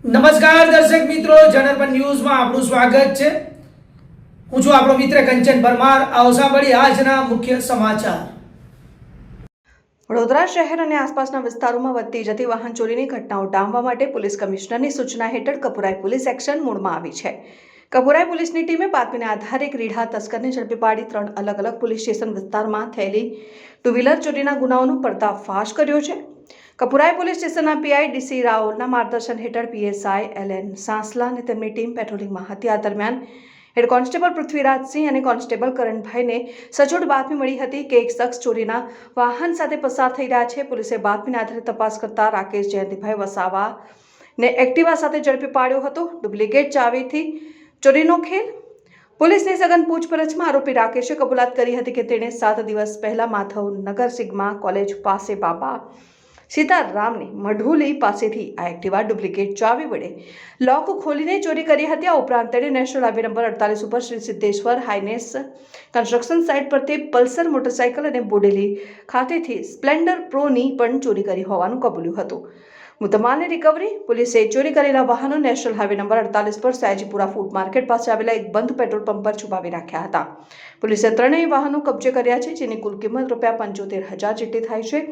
નમસ્કાર દર્શક મિત્રો, જનરપન ન્યૂઝમાં આપનું સ્વાગત છે। હું છું આપણો મિત્ર કંચન પરમાર। આવો સાંભળીએ આજના મુખ્ય સમાચાર। વડોદરા શહેર અને આસપાસના વિસ્તારોમાં વધતી જતી વાહન ચોરીની ઘટનાઓ ડામવા માટે પોલીસ કમિશનરની સૂચના હેઠળ કપુરાઈ પોલીસ એક્શન મોડમાં આવી છે। કપુરાઈ પોલીસની ટીમે બાતમીના આધારે એક રીઢા તસ્કરને ઝડપી પાડી 3 અલગ અલગ પોલીસ સ્ટેશન વિસ્તારમાં થયેલી ટુ વ્હીલર ચોરીના ગુનાઓનો પર્દાફાશ કર્યો છે। કપુરાઈ પોલીસ સ્ટેશનના પીઆઈ ડીસી રાઓલના માર્ગદર્શન હેઠળ પીએસઆઈ એલએન સાંસલા અને તેમની ટીમ પેટ્રોલિંગમાં હતી। આ દરમિયાન હેડ કોન્સ્ટેબલ પૃથ્વીરાજસિંહ અને કોન્સ્ટેબલ કરણભાઈને સચોટ બાતમી મળી હતી કે એક શખ્સ ચોરીના વાહન સાથે પસાર થઈ રહ્યા છે। પોલીસે બાતમીના આધારે તપાસ કરતા રાકેશ જયંતિભાઈ વસાવાને એક્ટિવા સાથે ઝડપી પાડ્યો હતો। ડુપ્લિકેટ ચાવીથી ચોરીનો ખેલ। પોલીસની સઘન પૂછપરછમાં આરોપી રાકેશે કબૂલાત કરી હતી કે તેણે 7 દિવસ પહેલા માધવનગર સિગ્મા કોલેજ પાસે બાબા સીતારામની મઢુલી પાસેથી આ એક્ટિવા ડુપ્લિકેટ ચાવી વડે લોક ખોલીને ચોરી કરી હતી। આ ઉપરાંત તેણે નેશનલ હાઈવે નંબર 48 ઉપર શ્રી સિદ્ધેશ્વર હાઈનેસ કન્સ્ટ્રક્શન સાઇટ પરથી પલ્સર મોટરસાઇકલ અને બોડેલી ખાતેથી સ્પ્લેન્ડર પ્રોની પણ ચોરી કરી હોવાનું કબૂલ્યું હતું। મુદ્દામાલની રિકવરી। પોલીસે ચોરી કરેલા વાહનો નેશનલ હાઈવે નંબર 48 પર સયાજીપુરા ફૂડ માર્કેટ પાસે આવેલા એક બંધ પેટ્રોલ પંપ પર છુપાવી રાખ્યા હતા। પોલીસે 3 વાહનો કબજે કર્યા છે, જેની કુલ કિંમત ₹75,000 જેટલી થાય છે।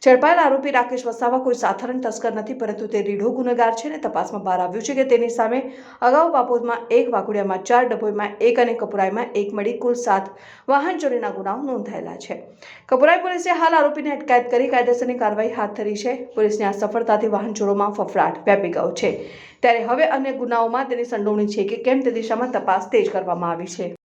ઝડપાયેલ આરોપી રાકેશ વસાવા કોઈ સાધારણ તસ્કર નથી, પરંતુ તે રીઢો ગુનેગાર છે અને તપાસમાં બહાર આવ્યું છે કે તેની સામે અગાઉ બાપોદમાં 1, વાઘોડિયામાં 4, ડભોઈમાં 1 અને કપુરાઈમાં 1 મળી કુલ 7 વાહન ચોરીના ગુનાઓ નોંધાયેલા છે। કપુરાઈ પોલીસે હાલ આરોપીને અટકાયત કરી કાયદેસરની કાર્યવાહી હાથ ધરી છે। પોલીસની આ સફળતાથી વાહન ચોરોમાં ફફડાટ વ્યાપી ગયો છે, ત્યારે હવે અન્ય ગુનાઓમાં તેની સંડોવણી છે કે કેમ તે દિશામાં તપાસ તેજ કરવામાં આવી છે।